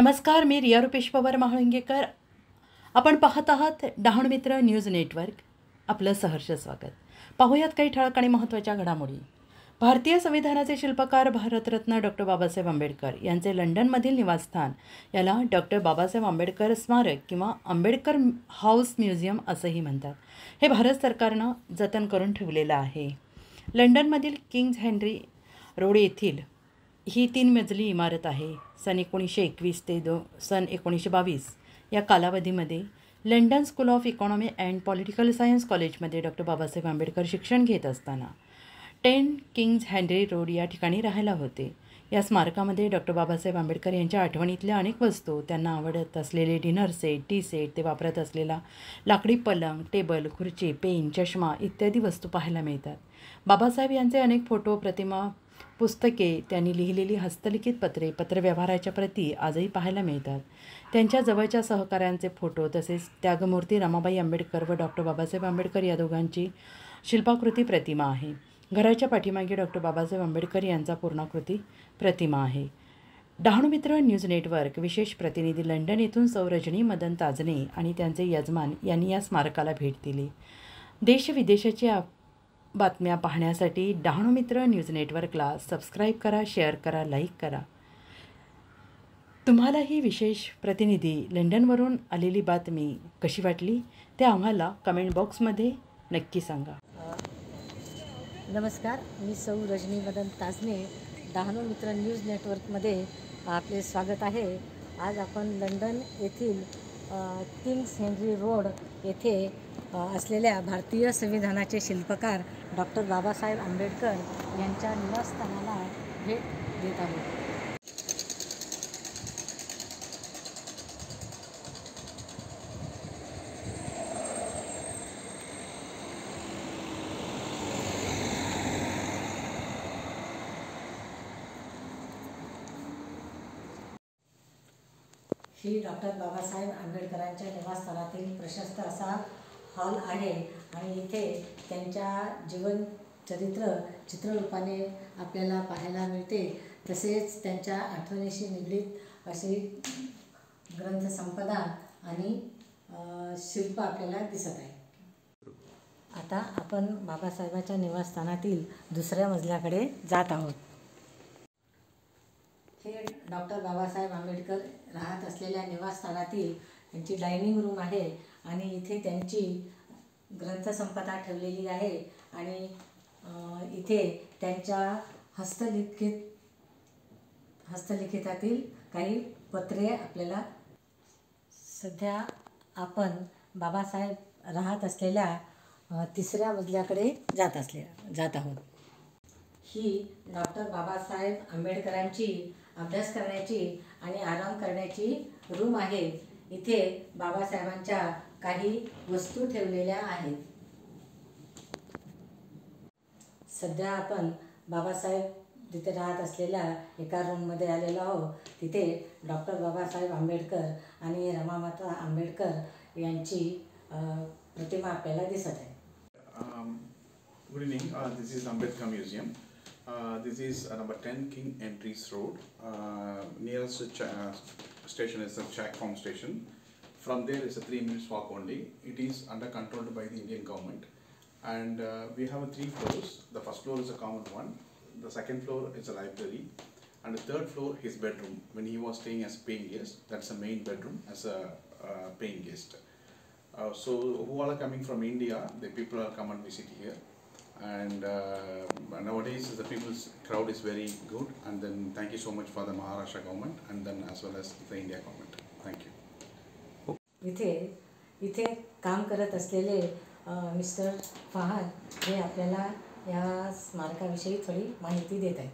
नमस्कार, मी रिया रुपेश पवार महाळंगेकर. आपण पाहत आहात डहाणू मित्र न्यूज नेटवर्क. आपलं सहर्ष स्वागत. पाहूयात काही ठळक आणि महत्त्वाच्या घडामोडी. भारतीय संविधानाचे शिल्पकार भारतरत्न डॉक्टर बाबासाहेब आंबेडकर यांचे लंडनमधील निवासस्थान याला डॉक्टर बाबासाहेब आंबेडकर स्मारक किंवा आंबेडकर हाऊस म्युझियम असंही म्हणतात. हे भारत सरकारनं जतन करून ठेवलेलं आहे. लंडनमधील किंग्ज हेनरी रोड येथील ही 3 मजली इमारत आहे. सन 1921 ते सन 1922 या कालावधीमध्ये London school of economy and political science कॉलेजमध्ये डॉक्टर बाबासाहेब आंबेडकर शिक्षण घेत असताना 10 किंग्ज हेनरी रोड या ठिकाणी राहायला होते. या स्मारकामध्ये डॉक्टर बाबासाहेब आंबेडकर यांच्या आठवणीतल्या अनेक वस्तू, त्यांना आवडत असलेले डिनर सेट, टी सेट, ते वापरत असलेला लाकडी पलंग, टेबल, खुर्ची, पेन, चष्मा इत्यादी वस्तू पाहायला मिळतात. बाबासाहेब यांचे अनेक फोटो, प्रतिमा, पुस्तके, त्यांनी लिहिलेली हस्तलिखित पत्रे, पत्रव्यवहाराच्या प्रती आजही पाहायला मिळतात. त्यांच्या जवळच्या सहकाऱ्यांचे फोटो तसेच त्यागमूर्ती रमाबाई आंबेडकर व डॉक्टर बाबासाहेब आंबेडकर या दोघांची शिल्पाकृती प्रतिमा आहे. घराच्या पाठीमागे डॉक्टर बाबासाहेब आंबेडकर यांचा पूर्णाकृती प्रतिमा आहे. डहाणू मित्र न्यूज नेटवर्क विशेष प्रतिनिधी लंडन येथून सौ रजनी मदन ताजने आणि त्यांचे यजमान यांनी या स्मारकाला भेट दिली. देश-विदेशाच्या बातम्या पाहण्यासाठी डहाणू मित्र न्यूज नेटवर्कला सबस्क्राईब करा, शेअर करा, लाईक करा. तुम्हाला ही विशेष प्रतिनिधी लंडनवरून आलेली बातमी कशी वाटली ते आम्हाला कमेंट बॉक्समध्ये नक्की सांगा. नमस्कार, मी सौ रजनी मदन ताजने. डहाणू मित्र न्यूज नेटवर्कमध्ये आपले स्वागत आहे. आज आपण लंडन येथील किंग्स हेनरी रोड येथे असलेल्या भारतीय संविधानाचे शिल्पकार डॉक्टर बाबासाहेब आंबेडकर यांच्या निवासस्थानाला भेट देत आहोत. ही डॉक्टर बाबासाहेब आंबेडकरांच्या निवासस्थानातील प्रशस्त असा हॉल आहे आणि इथे त्यांच्या जीवन चरित्र चित्ररूपाने आपल्याला पाहायला मिळते. तसेच त्यांच्या आठवणीशी निगडीत अशी ग्रंथसंपदा आणि शिल्प आपल्याला दिसत आहे. आता आपण बाबासाहेबांच्या निवासस्थानातील दुसऱ्या मजल्याकडे जात आहोत. हे डॉक्टर बाबासाहेब आंबेडकर राहत असलेल्या निवासस्थानातील त्यांची डायनिंग रूम आहे आणि इथे त्यांची ग्रंथसंपदा ठेवलेली आहे आणि इथे त्यांच्या हस्तलिखितातील काही पत्रे आपल्याला. सध्या आपण बाबासाहेब राहत असलेल्या तिसऱ्या मजल्याकडे जात आहोत. ही डॉक्टर बाबासाहेब आंबेडकरांची अभ्यास करण्याची आणि आराम करण्याची रूम आहे. इथे बाबासाहेबांच्या काही वस्तू ठेवलेल्या आहेत. सध्या आपण बाबासाहेब तिथे राहत असलेल्या एका रूममध्ये आलेलो आहोत. तिथे डॉक्टर बाबासाहेब आंबेडकर आणि रमामाता आंबेडकर यांची प्रतिमा आपल्याला दिसत आहे. Good evening. This is Ambedkar Museum. This is number 10 King Entries Road. Nearest station is the Chackfarm station. From there is a 3 minutes walk only. It is under controlled by the Indian government. And we have 3 floors. The first floor is a common one. The second floor is a library. And the third floor his bedroom. When he was staying as paying guest, that's the main bedroom as a paying guest. So who all are coming from India, the people are come and visit here. And nowadays the people's crowd is very good, and then thank you so much for the Maharashtra government and then as well as the India government. Thank you. इथे काम करत असलेले mister Fahad हे आपल्याला या स्मारकाविषयी थोडी माहिती देत आहेत.